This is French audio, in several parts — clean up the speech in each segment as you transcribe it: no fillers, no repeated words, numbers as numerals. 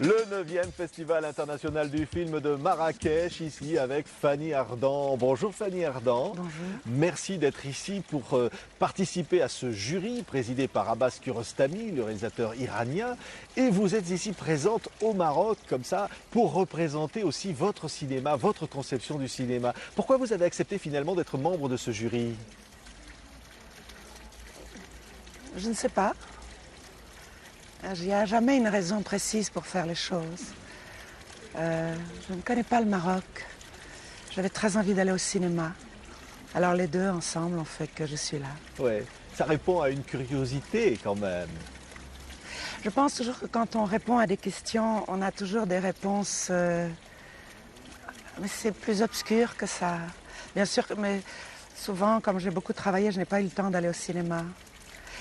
Le 9e Festival international du film de Marrakech, ici avec Fanny Ardant. Bonjour Fanny Ardant. Bonjour. Merci d'être ici pour participer à ce jury présidé par Abbas Kiarostami, le réalisateur iranien. Et vous êtes ici présente au Maroc, comme ça, pour représenter aussi votre cinéma, votre conception du cinéma. Pourquoi vous avez accepté finalement d'être membre de ce jury? Je ne sais pas. Il n'y a jamais une raison précise pour faire les choses. Je ne connais pas le Maroc. J'avais très envie d'aller au cinéma. Alors les deux ensemble ont fait que je suis là. Ouais, ça répond à une curiosité quand même. Je pense toujours que quand on répond à des questions, on a toujours des réponses... mais c'est plus obscur que ça. Bien sûr, mais souvent, comme j'ai beaucoup travaillé, je n'ai pas eu le temps d'aller au cinéma.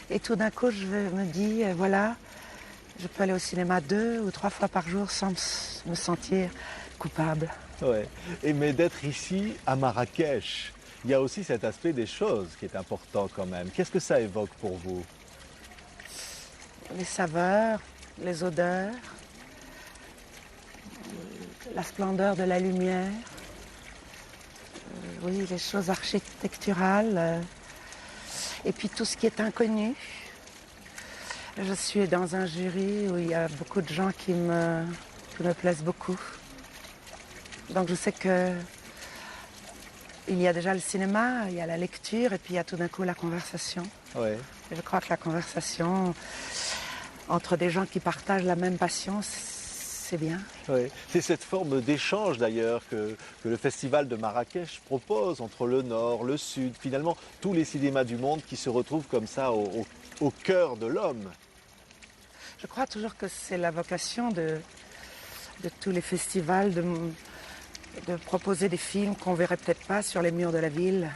Et tout d'un coup, je me dis, voilà, je peux aller au cinéma 2 ou 3 fois par jour sans me sentir coupable. Ouais. Mais d'être ici à Marrakech, il y a aussi cet aspect des choses qui est important quand même. Qu'est-ce que ça évoque pour vous? Les saveurs, les odeurs, la splendeur de la lumière, oui, les choses architecturales, et puis tout ce qui est inconnu. Je suis dans un jury où il y a beaucoup de gens qui me plaisent beaucoup. Donc je sais que il y a déjà le cinéma, il y a la lecture et puis il y a tout d'un coup la conversation. Ouais. Et je crois que la conversation entre des gens qui partagent la même passion, c'est bien. Ouais. C'est cette forme d'échange d'ailleurs que le festival de Marrakech propose entre le nord, le sud, finalement tous les cinémas du monde qui se retrouvent comme ça au cœur de l'homme. Je crois toujours que c'est la vocation de tous les festivals de proposer des films qu'on verrait peut-être pas sur les murs de la ville,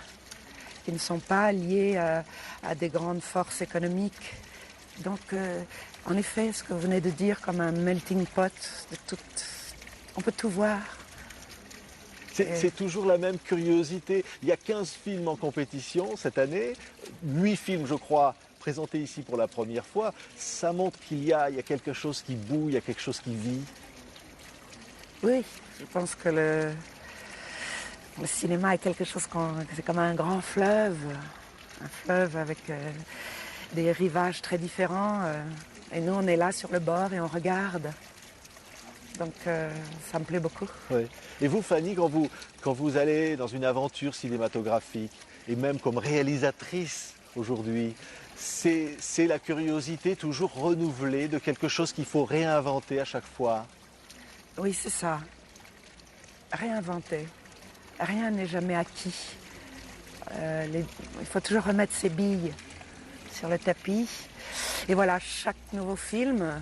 qui ne sont pas liés à des grandes forces économiques. Donc, en effet, ce que vous venez de dire, comme un melting pot, on peut tout voir. C'est toujours la même curiosité. Il y a 15 films en compétition cette année, 8 films je crois présentés ici pour la première fois. Ça montre qu'il y a quelque chose qui bouge, il y a quelque chose qui vit. Oui, je pense que le cinéma est quelque chose c'est comme un grand fleuve avec des rivages très différents. Et nous, on est là sur le bord et on regarde. Donc, ça me plaît beaucoup. Ouais. Et vous, Fanny, quand vous allez dans une aventure cinématographique, et même comme réalisatrice aujourd'hui, c'est la curiosité toujours renouvelée de quelque chose qu'il faut réinventer à chaque fois. Oui, c'est ça. Réinventer. Rien n'est jamais acquis. Il faut toujours remettre ses billes sur le tapis. Et voilà, chaque nouveau film,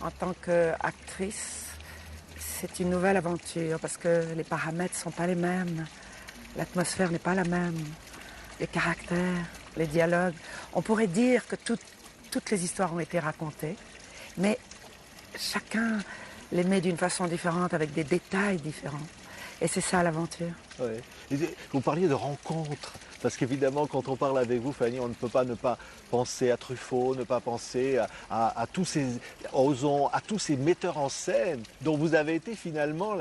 en tant qu'actrice, c'est une nouvelle aventure parce que les paramètres ne sont pas les mêmes. L'atmosphère n'est pas la même. Les caractères, les dialogues. On pourrait dire que toutes les histoires ont été racontées, mais chacun les met d'une façon différente, avec des détails différents. Et c'est ça l'aventure. Ouais. Vous parliez de rencontres, parce qu'évidemment, quand on parle avec vous, Fanny, on ne peut pas ne pas penser à Truffaut, ne pas penser à tous ces metteurs en scène dont vous avez été finalement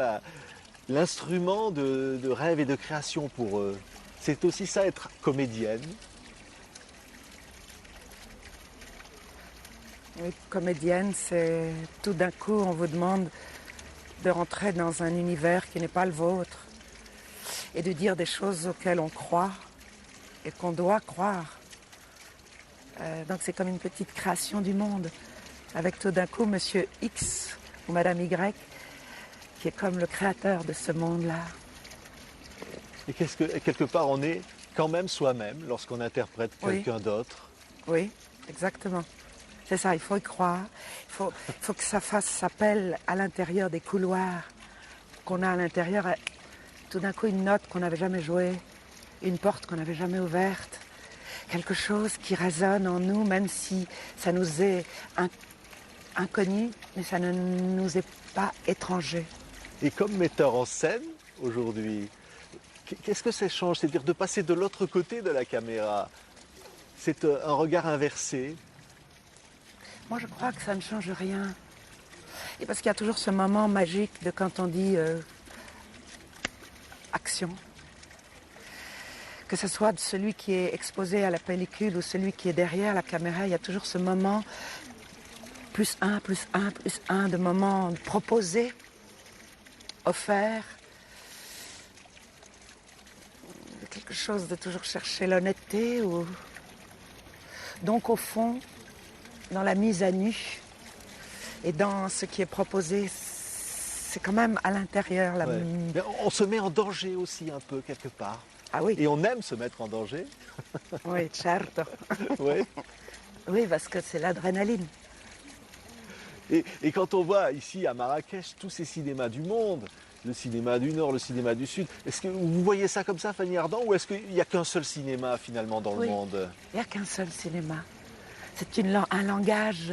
l'instrument de rêve et de création pour eux. C'est aussi ça, être comédienne. Oui, comédienne, c'est tout d'un coup, on vous demande de rentrer dans un univers qui n'est pas le vôtre et de dire des choses auxquelles on croit et qu'on doit croire. Donc c'est comme une petite création du monde, avec tout d'un coup Monsieur X ou Madame Y, qui est comme le créateur de ce monde-là. Et quelque part, on est quand même soi-même lorsqu'on interprète quelqu'un d'autre. Oui, exactement. C'est ça, il faut y croire. Il faut que ça fasse appel à l'intérieur des couloirs qu'on a à l'intérieur. Tout d'un coup, une note qu'on n'avait jamais jouée, une porte qu'on n'avait jamais ouverte, quelque chose qui résonne en nous, même si ça nous est inconnu, mais ça ne nous est pas étranger. Et comme metteur en scène, aujourd'hui, qu'est-ce que ça change? C'est-à-dire de passer de l'autre côté de la caméra. C'est un regard inversé. Moi, je crois que ça ne change rien. Et parce qu'il y a toujours ce moment magique de quand on dit action. Que ce soit de celui qui est exposé à la pellicule ou celui qui est derrière la caméra, il y a toujours ce moment plus un, plus un, plus un de moments proposés, offerts. Quelque chose de toujours chercher l'honnêteté. Donc au fond, dans la mise à nu et dans ce qui est proposé, c'est quand même à l'intérieur. Ouais. Mais on se met en danger aussi un peu quelque part. Ah oui, Et on aime se mettre en danger. oui, certo. Ouais. Oui, parce que c'est l'adrénaline. Et quand on voit ici à Marrakech tous ces cinémas du monde, le cinéma du Nord, le cinéma du Sud, est-ce que vous voyez ça comme ça, Fanny Ardant, ou est-ce qu'il n'y a qu'un seul cinéma finalement dans Oui. le monde? Il n'y a qu'un seul cinéma. C'est un langage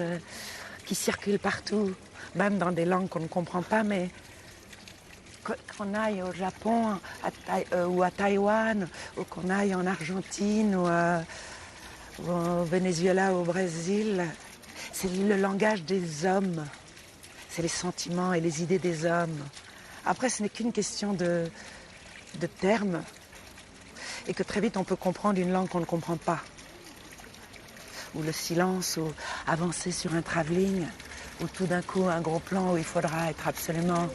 qui circule partout, même dans des langues qu'on ne comprend pas, mais qu'on aille au Japon ou à Taïwan, ou qu'on aille en Argentine ou au Venezuela ou au Brésil, c'est le langage des hommes. C'est les sentiments et les idées des hommes. Après, ce n'est qu'une question de termes et que très vite on peut comprendre une langue qu'on ne comprend pas. Ou le silence, ou avancer sur un travelling, ou tout d'un coup un gros plan où il faudra être absolument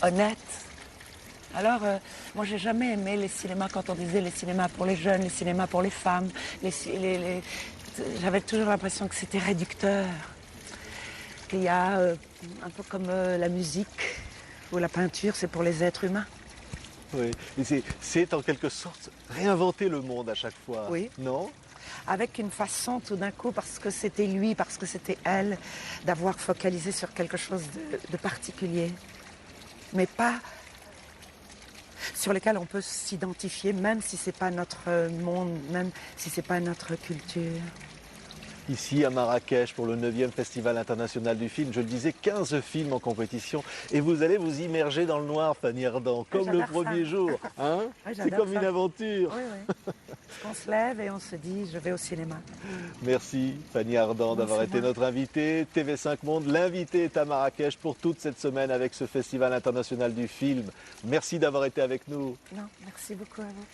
honnête. Alors, moi j'ai jamais aimé les cinémas quand on disait les cinémas pour les jeunes, les cinémas pour les femmes. J'avais toujours l'impression que c'était réducteur. Qu'il y a un peu comme la musique ou la peinture, c'est pour les êtres humains. Oui, et c'est en quelque sorte réinventer le monde à chaque fois, Oui. non? Avec une façon tout d'un coup, parce que c'était lui, parce que c'était elle, d'avoir focalisé sur quelque chose de particulier. Mais pas sur lequel on peut s'identifier, même si c'est pas notre monde, même si c'est pas notre culture. Ici à Marrakech pour le 9e Festival international du film, je le disais, 15 films en compétition et vous allez vous immerger dans le noir, Fanny Ardant, comme le premier jour. Hein? Oui, C'est comme ça. une aventure. Oui, oui. On se lève et on se dit, je vais au cinéma. Merci Fanny Ardant d'avoir été notre invitée. TV5 Monde, l'invité est à Marrakech pour toute cette semaine avec ce Festival international du film. Merci d'avoir été avec nous. Non, merci beaucoup à vous.